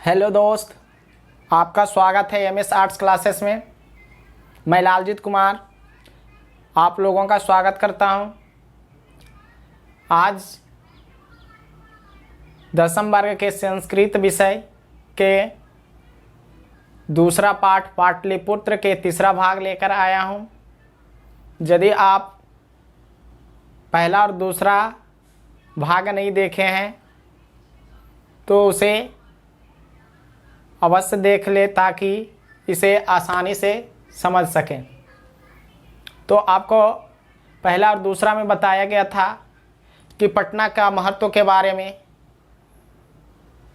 Hello दोस्त, आपका स्वागत है एमएस आर्ट्स क्लासेस में। मैं लालजीत कुमार आप लोगों का स्वागत करता हूं। आज 10वीं वर्ग के संस्कृत विषय के दूसरा पाठ पाटलिपुत्र के तीसरा भाग लेकर आया हूं। यदि आप पहला और दूसरा भाग नहीं देखे हैं तो उसे अवश्य देख ले ताकि इसे आसानी से समझ सकें। तो आपको पहला और दूसरा में बताया गया था कि पटना का महत्व के बारे में,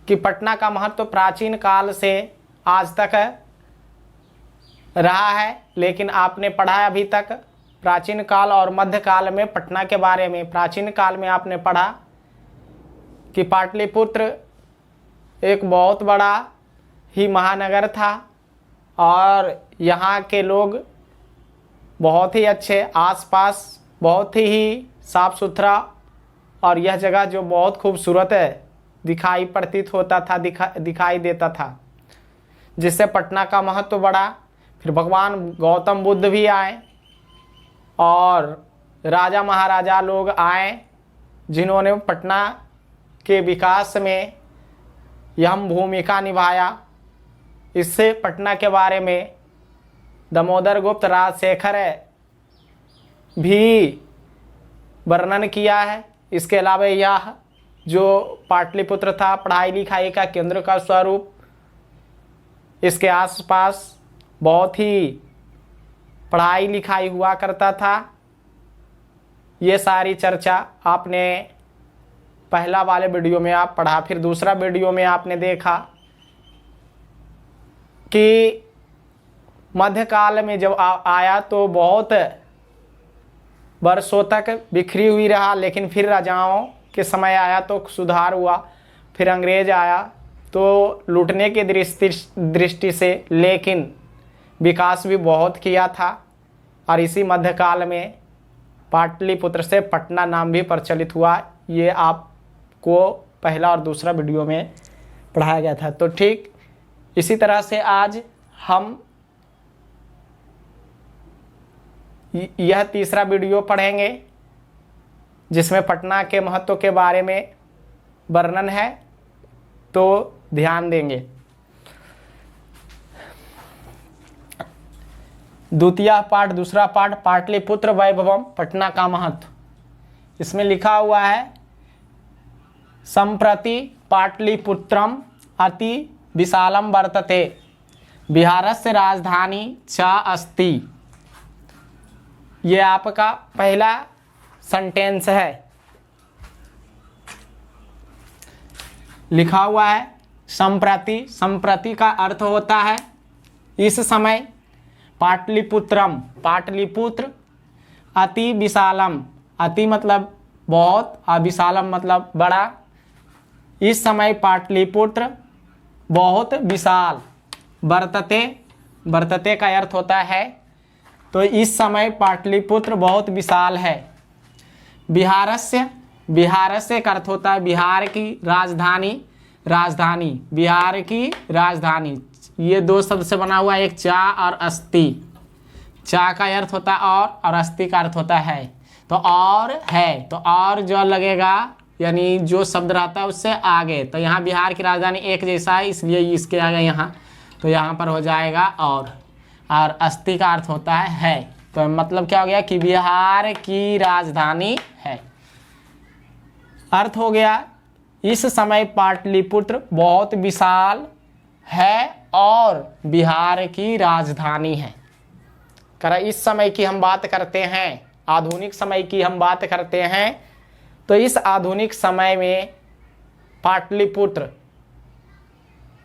कि पटना का महत्व प्राचीन काल से आज तक रहा है। लेकिन आपने पढ़ा अभी तक प्राचीन काल और मध्यकाल में पटना के बारे में। प्राचीन काल में आपने पढ़ा कि पाटलिपुत्र एक बहुत बड़ा ही महानगर था और यहाँ के लोग बहुत ही अच्छे, आसपास बहुत ही साफ सुथरा, और यह जगह जो बहुत खूबसूरत है दिखाई प्रतीत होता था, दिखाई देता था, जिससे पटना का महत्व बढ़ा। फिर भगवान गौतम बुद्ध भी आए और राजा महाराजा लोग आए जिन्होंने पटना के विकास में अहम भूमिका निभाया। इससे पटना के बारे में दामोदर गुप्त राजशेखर भी वर्णन किया है। इसके अलावा यह जो पाटलिपुत्र था पढ़ाई लिखाई का केंद्र का स्वरूप, इसके आसपास बहुत ही पढ़ाई लिखाई हुआ करता था। ये सारी चर्चा आपने पहला वाले वीडियो में आप पढ़ा। फिर दूसरा वीडियो में आपने देखा कि मध्यकाल में जब आया तो बहुत वर्षों तक बिखरी हुई रहा, लेकिन फिर राजाओं के समय आया तो सुधार हुआ। फिर अंग्रेज आया तो लूटने की दृष्टि से, लेकिन विकास भी बहुत किया था। और इसी मध्यकाल में पाटलिपुत्र से पटना नाम भी प्रचलित हुआ। ये आपको पहला और दूसरा वीडियो में पढ़ाया गया था। तो ठीक इसी तरह से आज हम यह तीसरा वीडियो पढ़ेंगे जिसमें पटना के महत्व के बारे में वर्णन है, तो ध्यान देंगे। द्वितीय पाठ, दूसरा पाठ पाटलिपुत्र वैभवम, पटना का महत्व। इसमें लिखा हुआ है संप्रति पाटलिपुत्रम अति विशालम वर्तते, बिहारस्य राजधानी च अस्ति। ये आपका पहला सेंटेंस है। लिखा हुआ है संप्रति। संप्रति का अर्थ होता है इस समय। पाटलिपुत्रम, पाटलिपुत्र। अति विशालम, अति मतलब बहुत, और विशालम मतलब बड़ा। इस समय पाटलिपुत्र बहुत विशाल। वर्तते, वर्तते का अर्थ होता है, तो इस समय पाटलिपुत्र बहुत विशाल है। बिहारस्य, बिहारस्य का अर्थ होता है बिहार की राजधानी। राजधानी, बिहार की राजधानी। ये दो शब्द से बना हुआ, एक चा और अस्ति। चा का अर्थ होता है और अस्ति का अर्थ होता है। तो और है, तो और जो लगेगा यानी जो शब्द रहता है उससे आगे। तो यहाँ बिहार की राजधानी एक जैसा है, इसलिए इसके आगे यहाँ, तो यहाँ पर हो जाएगा और अस्ति का अर्थ होता है। तो मतलब क्या हो गया कि बिहार की राजधानी है। अर्थ हो गया इस समय पाटलिपुत्र बहुत विशाल है और बिहार की राजधानी है। इस समय की हम बात करते हैं, आधुनिक समय की हम बात करते हैं, तो इस आधुनिक समय में पाटलिपुत्र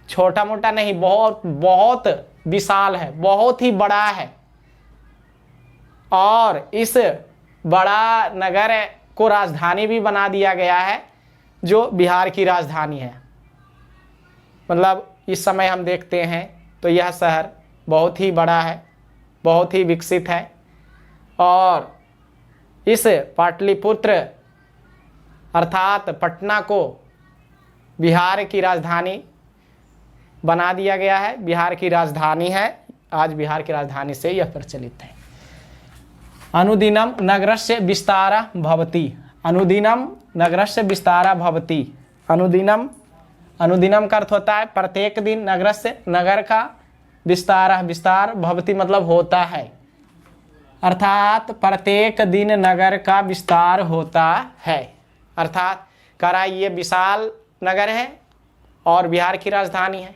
छोटा मोटा नहीं, बहुत बहुत विशाल है, बहुत ही बड़ा है। और इस बड़ा नगर को राजधानी भी बना दिया गया है, जो बिहार की राजधानी है। मतलब इस समय हम देखते हैं तो यह शहर बहुत ही बड़ा है, बहुत ही विकसित है। और इस पाटलिपुत्र अर्थात पटना को बिहार की राजधानी बना दिया गया है, बिहार की राजधानी है, आज बिहार की राजधानी से यह प्रचलित है। अनुदिनम नगरस्य विस्तारः भवति, अनुदिनम नगरस्य विस्तारः भवति। अनुदिनम, अनुदिनम का अर्थ होता है प्रत्येक दिन, नगरस्य नगर का, विस्तारः विस्तार, भवति मतलब होता है, अर्थात प्रत्येक दिन नगर का विस्तार होता है। अर्थात करा ये विशाल नगर है और बिहार की राजधानी है।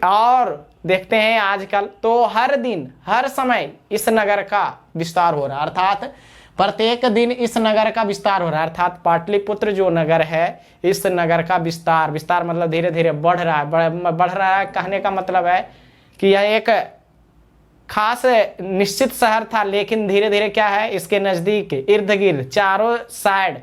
और देखते हैं आजकल तो हर दिन हर समय इस नगर का विस्तार हो रहा है, अर्थात प्रत्येक दिन इस नगर का विस्तार हो रहा है। अर्थात पाटलिपुत्र जो नगर है, इस नगर का विस्तार, विस्तार मतलब धीरे धीरे बढ़ रहा है। बढ़ रहा है कहने का मतलब है कि यह एक खास निश्चित शहर था, लेकिन धीरे धीरे क्या है, इसके नज़दीक इर्द गिर्द चारों साइड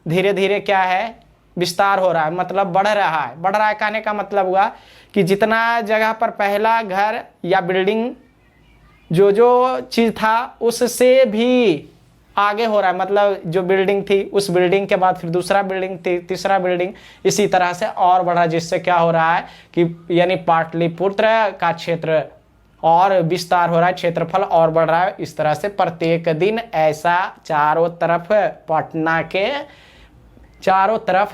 धीरे धीरे क्या है, विस्तार हो रहा है, मतलब बढ़ रहा है। बढ़ रहा है कहने का मतलब हुआ कि जितना जगह पर पहला घर या बिल्डिंग जो चीज़ था उससे भी आगे हो रहा है, मतलब जो बिल्डिंग थी उस बिल्डिंग के बाद फिर दूसरा बिल्डिंग थी, तीसरा बिल्डिंग, इसी तरह से और बढ़ा, जिससे क्या हो रहा है कि यानी पाटलिपुत्र का क्षेत्र और विस्तार हो रहा है, क्षेत्रफल और बढ़ रहा है। इस तरह से प्रत्येक दिन ऐसा चारों तरफ पटना के चारों तरफ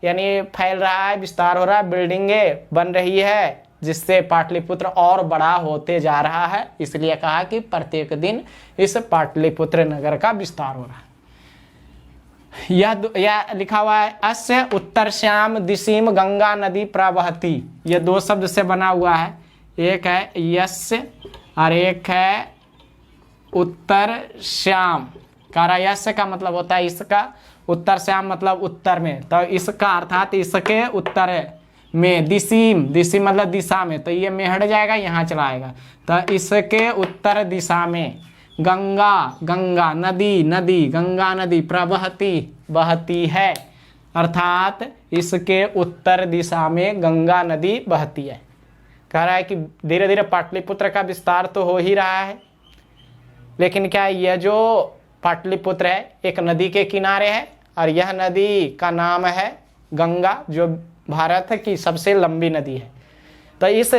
यानी फैल रहा है, विस्तार हो रहा है, बिल्डिंगें बन रही है, जिससे पाटलिपुत्र और बड़ा होते जा रहा है। इसलिए कहा कि प्रत्येक दिन इस पाटलिपुत्र नगर का विस्तार हो रहा है। यह लिखा हुआ है अस्य उत्तरश्याम दिशीम गंगा नदी प्रवहती। यह दो शब्द से बना हुआ है, एक है यस्य और एक है उत्तर श्याम। कारा यस्य का मतलब होता है इसका, उत्तर श्याम मतलब उत्तर में, तो इसका अर्थात इसके उत्तर में, दिशीम, दिशीम मतलब दिशा में, तो ये में हट जाएगा, यहाँ चला आएगा, तो इसके उत्तर दिशा में गंगा, गंगा नदी, नदी गंगा नदी प्रवहती, बहती है, अर्थात इसके उत्तर दिशा में गंगा नदी बहती है। कह रहा है कि धीरे धीरे पाटलिपुत्र का विस्तार तो हो ही रहा है, लेकिन क्या यह जो पाटलिपुत्र है एक नदी के किनारे है, और यह नदी का नाम है गंगा, जो भारत की सबसे लंबी नदी है। तो इस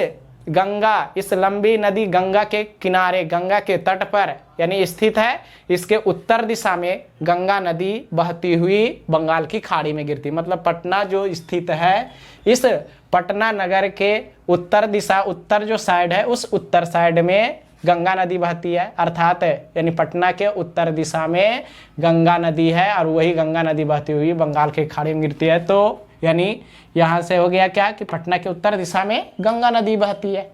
गंगा, इस लंबी नदी गंगा के किनारे, गंगा के तट पर यानी स्थित है। इसके उत्तर दिशा में गंगा नदी बहती हुई बंगाल की खाड़ी में गिरती, मतलब पटना जो स्थित है, इस पटना नगर के उत्तर दिशा, उत्तर जो साइड है उस उत्तर साइड में गंगा नदी बहती है, अर्थात यानी पटना के उत्तर दिशा में गंगा नदी है, और वही गंगा नदी बहती हुई बंगाल के खाड़ी में गिरती है। तो यानी यहाँ से हो गया क्या कि पटना के उत्तर दिशा में गंगा नदी बहती है,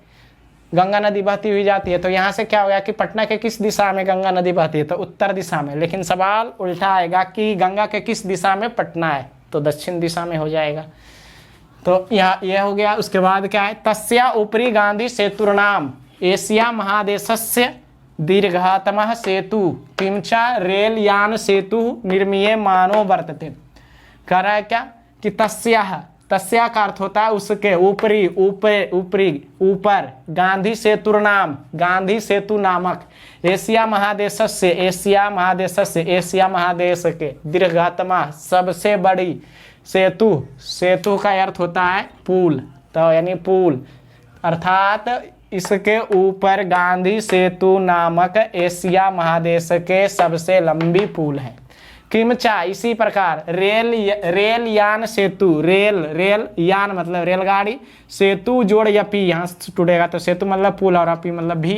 गंगा नदी बहती हुई जाती है। तो यहाँ से क्या हो गया कि पटना के किस दिशा में गंगा नदी बहती है, तो उत्तर दिशा में। लेकिन सवाल उल्टा आएगा कि गंगा के किस दिशा में पटना है, तो दक्षिण दिशा में हो जाएगा। तो यह हो गया। उसके बाद क्या है, तस्या ऊपरी गांधी सेतुर्नाम एशिया महादेशस्य दीर्घतमः सेतु किंचा रेल यान सेतु निर्मीयमानो वर्तते। कह रहा है क्या कि तस्या का अर्थ होता है उसके, ऊपरी, ऊपर, गांधी सेतुर्नाम, गांधी सेतु नामक, एशिया महादेशस्य, एशिया महादेश के, दीर्घतमा सबसे बड़ी, सेतु का अर्थ होता है पुल, तो यानी पुल, अर्थात इसके ऊपर गांधी सेतु नामक एशिया महादेश के सबसे लंबी पुल है। किमचा इसी प्रकार रेल यान सेतु, रेल यान मतलब रेलगाड़ी, सेतु जोड़ या पी यहाँ टूटेगा, तो सेतु मतलब पुल और अपी मतलब भी,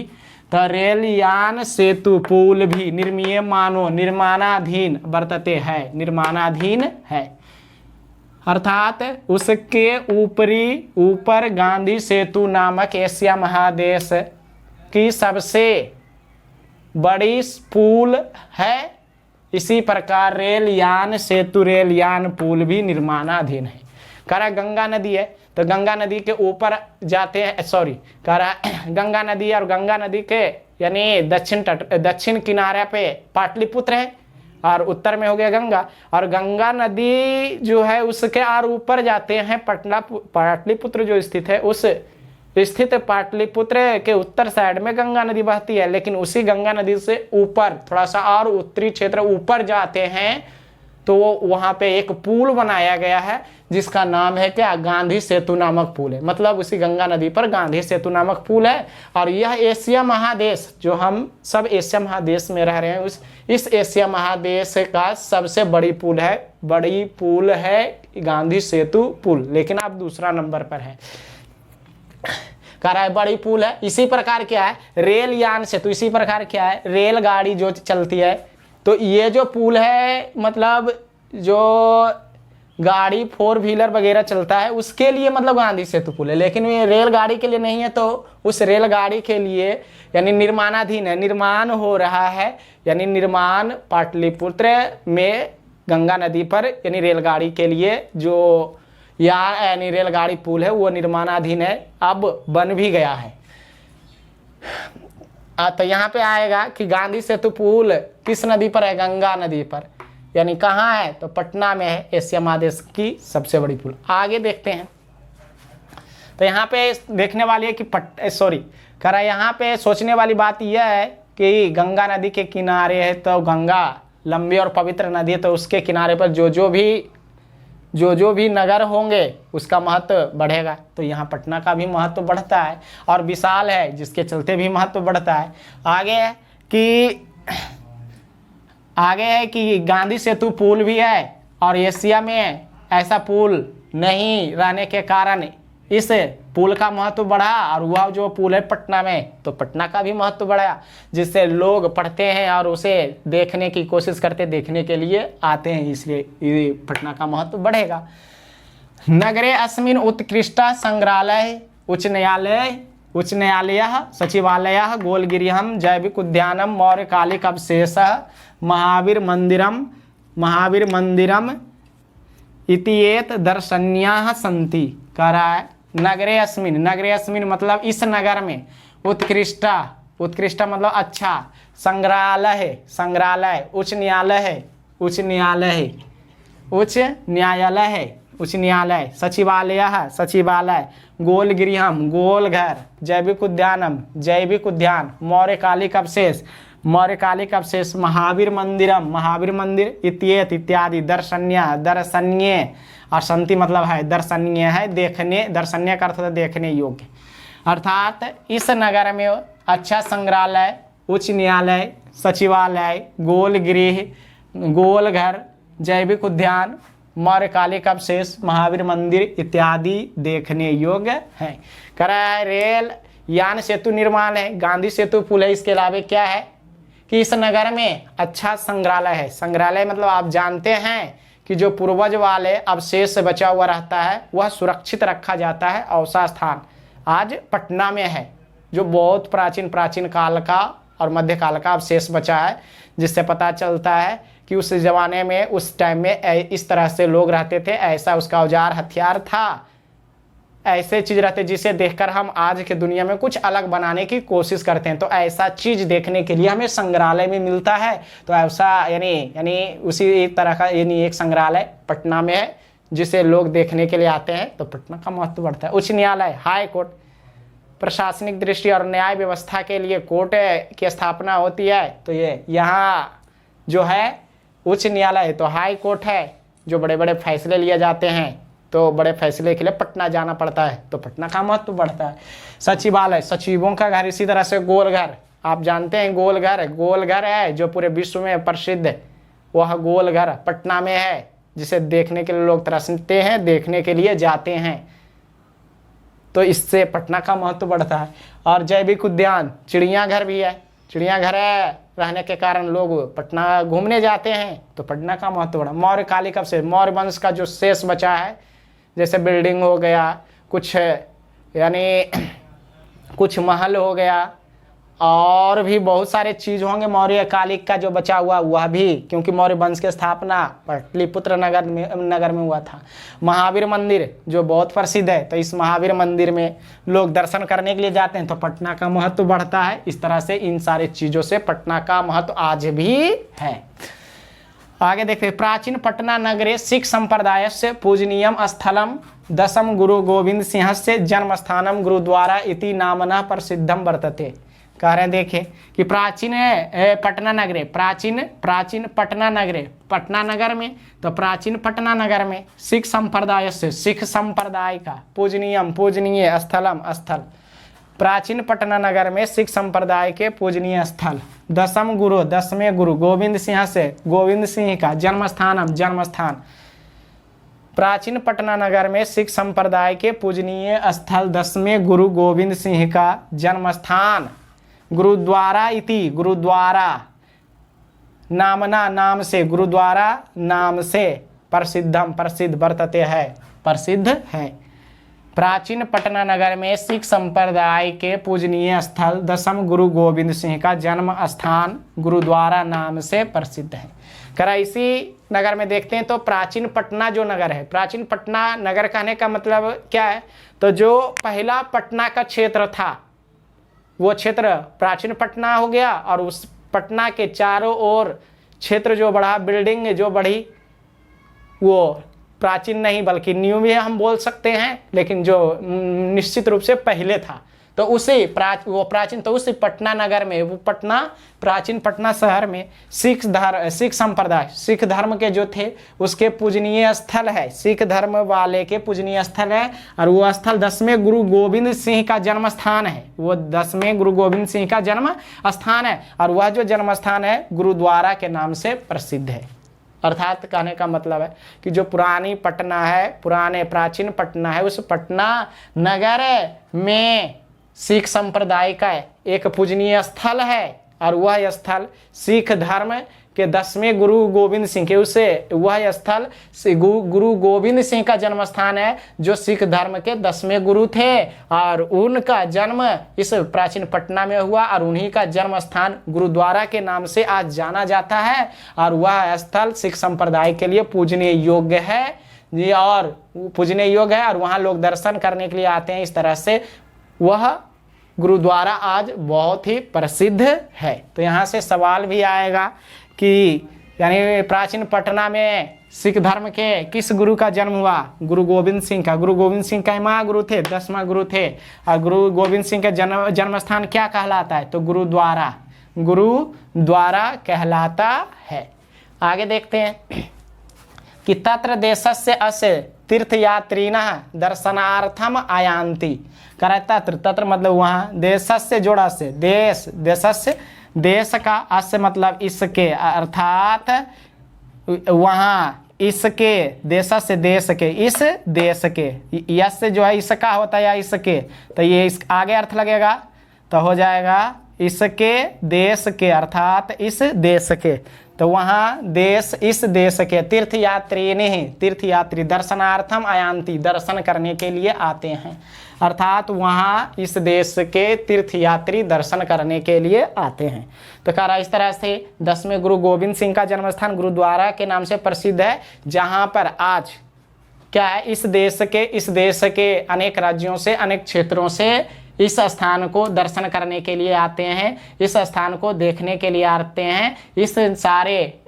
तो रेल यान सेतु पुल भी निर्मीयमानो निर्माणाधीन वर्तते है, निर्माणाधीन है, अर्थात उसके ऊपर गांधी सेतु नामक एशिया महादेश की सबसे बड़ी पुल है। इसी प्रकार रेल यान सेतु, रेल यान पुल भी निर्माणाधीन है। कह रहा गंगा नदी है, तो गंगा नदी के ऊपर जाते हैं, कह रहा गंगा नदी, और गंगा नदी के यानी दक्षिण किनारे पे पाटलिपुत्र है, और उत्तर में हो गया गंगा, और गंगा नदी जो है उसके और ऊपर जाते हैं पाटलिपुत्र जो स्थित है, उस स्थित पाटलिपुत्र के उत्तर साइड में गंगा नदी बहती है। लेकिन उसी गंगा नदी से ऊपर थोड़ा सा और उत्तरी क्षेत्र ऊपर जाते हैं, तो वहाँ पे एक पुल बनाया गया है, जिसका नाम है क्या, गांधी सेतु नामक पुल है। मतलब उसी गंगा नदी पर गांधी सेतु नामक पुल है। और यह एशिया महादेश, जो हम सब एशिया महादेश में रह रहे हैं, इस एशिया महादेश का सबसे बड़ी पुल है गांधी सेतु पुल। लेकिन अब दूसरा नंबर पर है, कह रहा है बड़ी पुल है। इसी प्रकार क्या है, रेल यान सेतु, इसी प्रकार क्या है, रेलगाड़ी जो चलती है, तो ये जो पुल है मतलब जो गाड़ी 4 व्हीलर वगैरह चलता है उसके लिए मतलब गांधी सेतु पुल है। लेकिन ये रेलगाड़ी के लिए नहीं है, तो उस रेलगाड़ी के लिए यानी निर्माणाधीन है, निर्माण हो रहा है, यानी निर्माण पाटलिपुत्र में गंगा नदी पर यानी रेलगाड़ी के लिए जो यानी रेलगाड़ी पुल है वो निर्माणाधीन है, अब बन भी गया है। तो यहाँ पे आएगा कि गांधी सेतु पुल किस नदी पर है, गंगा नदी पर, यानी कहाँ है, तो पटना में है, एशिया महादेश की सबसे बड़ी पुल। आगे देखते हैं, तो यहाँ पे देखने वाली है कि कह रहा है यहाँ पे सोचने वाली बात यह है कि गंगा नदी के किनारे है, तो गंगा लंबी और पवित्र नदी है, तो उसके किनारे पर जो भी नगर होंगे उसका महत्व बढ़ेगा। तो यहाँ पटना का भी महत्व बढ़ता है और विशाल है, जिसके चलते भी महत्व बढ़ता है। आगे है कि गांधी सेतु पुल भी है और एशिया में ऐसा पुल नहीं रहने के कारण इस पुल का महत्व बढ़ा, और वह जो पुल है पटना में, तो पटना का भी महत्व बढ़ा, जिससे लोग पढ़ते हैं और उसे देखने की कोशिश करते, देखने के लिए आते हैं, इसलिए पटना का महत्व बढ़ेगा। नगरे अस्मिन उत्कृष्टा संग्रहालय उच्च न्यायालय सचिवालय गोलगिरिहम जैविक उद्यानम मौर्यकालिक अवशेष महावीर मंदिरम इतिएत दर्शनीयाः सन्ति। कह रहा है नगरे अस्मिन मतलब इस नगर में, उत्कृष्टा मतलब अच्छा, संग्रहालय उच्च न्यायालय सचिवालय गोलगिरिहम गोलघर जैविक उद्यान मौर्यकालिक अवशेष महावीर मंदिर इत्यादि दर्शनीय और संति मतलब है दर्शनीय है, दर्शनीय का अर्थ है देखने योग्य। अर्थात इस नगर में अच्छा संग्रहालय, उच्च न्यायालय, सचिवालय, गोलगृह, गोलघर, जैविक उद्यान, मौर्यकालिक अवशेष, महावीर मंदिर इत्यादि देखने योग्य है। कह रहा है रेल यान सेतु निर्माण है, गांधी सेतु पुल है। इसके अलावा क्या है कि इस नगर में अच्छा संग्रहालय है। संग्रहालय मतलब आप जानते हैं कि जो पूर्वज वाले अवशेष से बचा हुआ रहता है वह सुरक्षित रखा जाता है। ऐसा स्थान आज पटना में है, जो बहुत प्राचीन काल का और मध्यकाल का अवशेष बचा है, जिससे पता चलता है कि उस ज़माने में, उस टाइम में इस तरह से लोग रहते थे, ऐसा उसका औजार हथियार था, ऐसे चीज़ रहते जिसे देखकर हम आज के दुनिया में कुछ अलग बनाने की कोशिश करते हैं। तो ऐसा चीज़ देखने के लिए हमें संग्रहालय में मिलता है। तो ऐसा यानी उसी तरह का एक संग्रहालय पटना में है, जिसे लोग देखने के लिए आते हैं। तो पटना का महत्व बढ़ता है। उच्च न्यायालय, हाई कोर्ट, प्रशासनिक दृष्टि और न्याय व्यवस्था के लिए कोर्ट की स्थापना होती है। तो ये यहाँ जो है उच्च न्यायालय, तो हाई कोर्ट है, जो बड़े बड़े फैसले लिए जाते हैं, तो बड़े फैसले के लिए पटना जाना पड़ता है, तो पटना का महत्व बढ़ता है। सचिवालय, सचिवों का घर। इसी तरह से गोलघर, आप जानते हैं गोलघर है जो पूरे विश्व में प्रसिद्ध है, वह गोलघर पटना में है, जिसे देखने के लिए लोग तरसते हैं, देखने के लिए जाते हैं। तो इससे पटना का महत्व बढ़ता है। और जैविक उद्यान, चिड़ियाघर भी है, चिड़ियाघर है रहने के कारण लोग पटना घूमने जाते हैं, तो पटना का महत्व बढ़ा। मौर्यकालिक अवशेष, मौर्य वंश का जो शेष बचा है, जैसे बिल्डिंग हो गया, कुछ यानी कुछ महल हो गया, और भी बहुत सारे चीज़ होंगे मौर्यकालिक का जो बचा हुआ, वह भी, क्योंकि मौर्य वंश की स्थापना पाटलिपुत्र नगर में हुआ था। महावीर मंदिर जो बहुत प्रसिद्ध है, तो इस महावीर मंदिर में लोग दर्शन करने के लिए जाते हैं, तो पटना का महत्व बढ़ता है। इस तरह से इन सारे चीज़ों से पटना का महत्व आज भी है। आगे देखते हैं, प्राचीन पटना नगरे सिख संप्रदाय से पूजनीयम स्थलम दशम गुरु गोविंद सिंह से जन्म स्थानम गुरुद्वारा इति नामना प्रसिद्धम वर्तते। कह रहे हैं देखिए कि प्राचीन पटना नगरे, प्राचीन पटना नगरे, पटना नगर में, तो प्राचीन पटना नगर में सिख संप्रदाय से, सिख संप्रदाय का पूजनीय स्थलम स्थल, प्राचीन पटना नगर में सिख संप्रदाय के पूजनीय स्थल, दसवें गुरु गोविंद सिंह से, गोविंद सिंह का जन्मस्थान, प्राचीन पटना नगर में सिख संप्रदाय के पूजनीय स्थल 10वें गुरु गोविंद सिंह का जन्मस्थान, गुरुद्वारा इति, गुरुद्वारा नामना, नाम से, गुरुद्वारा नाम से प्रसिद्ध वर्तते है, प्रसिद्ध है। प्राचीन पटना नगर में सिख संप्रदाय के पूजनीय स्थल 10वें गुरु गोविंद सिंह का जन्म स्थान गुरुद्वारा नाम से प्रसिद्ध है। करा इसी नगर में देखते हैं तो प्राचीन पटना जो नगर है, प्राचीन पटना नगर कहने का मतलब क्या है, तो जो पहला पटना का क्षेत्र था वो क्षेत्र प्राचीन पटना हो गया, और उस पटना के चारों ओर क्षेत्र जो बढ़ा, बिल्डिंग जो बढ़ी, वो प्राचीन नहीं बल्कि न्यू भी हम बोल सकते हैं, लेकिन जो निश्चित रूप से पहले था, तो उसी प्राचीन, तो उसी पटना नगर में, वो पटना, प्राचीन पटना शहर में सिख संप्रदाय, सिख धर्म के जो थे उसके पूजनीय स्थल है, सिख धर्म वाले के पूजनीय स्थल है, और वो स्थल 10वें गुरु गोविंद सिंह का जन्म स्थान है, वो 10वें गुरु गोविंद सिंह का जन्म स्थान है, और वह जो जन्म स्थान है गुरुद्वारा के नाम से प्रसिद्ध है। अर्थात कहने का मतलब है कि जो पुरानी पटना है, पुराने प्राचीन पटना है, उस पटना नगर में सिख संप्रदाय का एक पूजनीय स्थल है, और वह स्थल सिख धर्म के 10वें गुरु गोविंद सिंह के, उसे वह स्थल गुरु गोविंद सिंह का जन्म स्थान है, जो सिख धर्म के 10वें गुरु थे, और उनका जन्म इस प्राचीन पटना में हुआ, और उन्हीं का जन्म स्थान गुरुद्वारा के नाम से आज जाना जाता है, और वह स्थल सिख संप्रदाय के लिए पूजनीय योग्य है, और पूजनीय योग्य है, और वहाँ लोग दर्शन करने के लिए आते हैं। इस तरह से वह गुरुद्वारा आज बहुत ही प्रसिद्ध है। तो यहाँ से सवाल भी आएगा कि यानी प्राचीन पटना में सिख धर्म के किस गुरु का जन्म हुआ, गुरु गोविंद सिंह का। गुरु गोविंद सिंह का महागुरु थे, 10वां गुरु थे, और गुरु गोविंद सिंह का जन्म स्थान क्या कहलाता है, तो गुरुद्वारा कहलाता है। आगे देखते हैं कि तत्र देशस्य अस्य तीर्थयात्रिणः दर्शनार्थम आयान्ति। तत्र मतलब वहाँ, देशस्य जोड़ा से, देशस्य, देश का, अस्य मतलब इसके, अर्थात वहाँ इसके, देशस्य देश के, इस देश के, यश से जो है इसका होता है या इसके, तो ये इस आगे अर्थ लगेगा तो हो जाएगा इसके देश के, अर्थात इस देश के। तो वहाँ देश, इस देश के तीर्थयात्री दर्शनार्थम आयान्ति, दर्शन करने के लिए आते हैं, अर्थात वहाँ इस देश के तीर्थयात्री दर्शन करने के लिए आते हैं। तो कह रहा इस तरह से 10वें गुरु गोविंद सिंह का जन्मस्थान गुरुद्वारा के नाम से प्रसिद्ध है, जहाँ पर आज क्या है, इस देश के अनेक राज्यों से, अनेक क्षेत्रों से इस स्थान को दर्शन करने के लिए आते हैं, इस स्थान को देखने के लिए आते हैं, इस सारे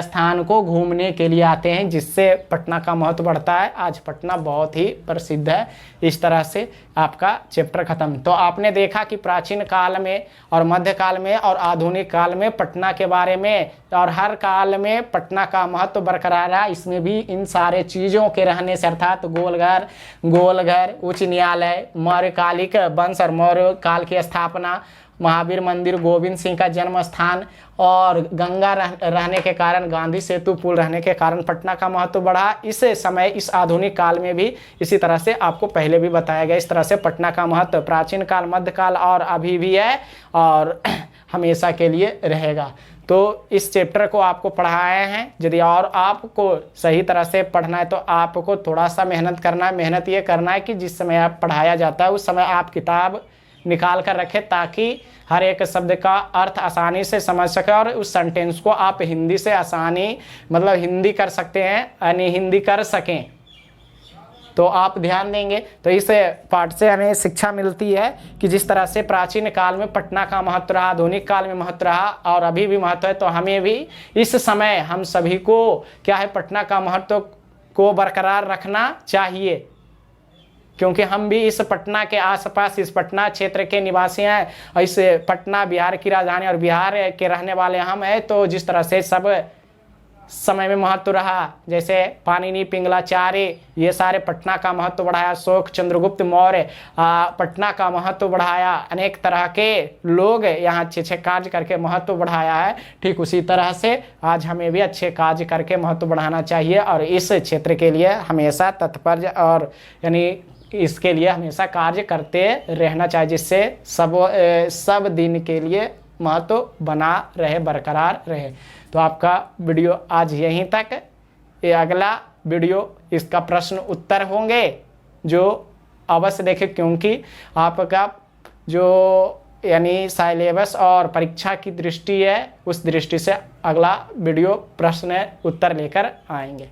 स्थान को घूमने के लिए आते हैं, जिससे पटना का महत्व बढ़ता है। आज पटना बहुत ही प्रसिद्ध है। इस तरह से आपका चैप्टर खत्म। तो आपने देखा कि प्राचीन काल में और मध्यकाल में और आधुनिक काल में पटना के बारे में, और हर काल में पटना का महत्व बरकरार रहा। इसमें भी इन सारे चीज़ों के रहने से, अर्थात गोलघर, उच्च न्यायालय, मौर्यकालिक वंश और मौर्य काल की स्थापना, महावीर मंदिर, गोविंद सिंह का जन्म स्थान, और गंगा रहने के कारण, गांधी सेतु पुल रहने के कारण पटना का महत्व बढ़ा। इस समय, इस आधुनिक काल में भी इसी तरह से आपको पहले भी बताया गया। इस तरह से पटना का महत्व प्राचीन काल, मध्यकाल और अभी भी है, और हमेशा के लिए रहेगा। तो इस चैप्टर को आपको पढ़ाए हैं। यदि और आपको सही तरह से पढ़ना है तो आपको थोड़ा सा मेहनत करना है। मेहनत ये करना है कि जिस समय आप पढ़ाया जाता है उस समय आप किताब निकाल कर रखें, ताकि हर एक शब्द का अर्थ आसानी से समझ सके, और उस सेंटेंस को आप हिंदी से आसानी, मतलब हिंदी कर सकते हैं, यानी हिंदी कर सकें। तो आप ध्यान देंगे तो इस पाठ से हमें शिक्षा मिलती है कि जिस तरह से प्राचीन काल में पटना का महत्व रहा, आधुनिक काल में महत्व रहा, और अभी भी महत्व है, तो हमें भी इस समय हम सभी को क्या है, पटना का महत्व को बरकरार रखना चाहिए। क्योंकि हम भी इस पटना के आसपास, इस पटना क्षेत्र के निवासी हैं और इस पटना बिहार की राजधानी और बिहार के रहने वाले हम हैं। तो जिस तरह से सब समय में महत्व रहा, जैसे पाणिनि पिंगलाचार्य, ये सारे पटना का महत्व बढ़ाया, अशोक चंद्रगुप्त मौर्य पटना का महत्व बढ़ाया, अनेक तरह के लोग यहाँ अच्छे अच्छे कार्य करके महत्व बढ़ाया है। ठीक उसी तरह से आज हमें भी अच्छे कार्य करके महत्व बढ़ाना चाहिए और इस क्षेत्र के लिए हमेशा तत्पर और यानी इसके लिए हमेशा कार्य करते रहना चाहिए, जिससे सब दिन के लिए महत्व बना रहे, बरकरार रहे। तो आपका वीडियो आज यहीं तक। ये अगला वीडियो इसका प्रश्न उत्तर होंगे जो अवश्य देखें, क्योंकि आपका जो यानी सिलेबस और परीक्षा की दृष्टि है, उस दृष्टि से अगला वीडियो प्रश्न उत्तर लेकर आएंगे।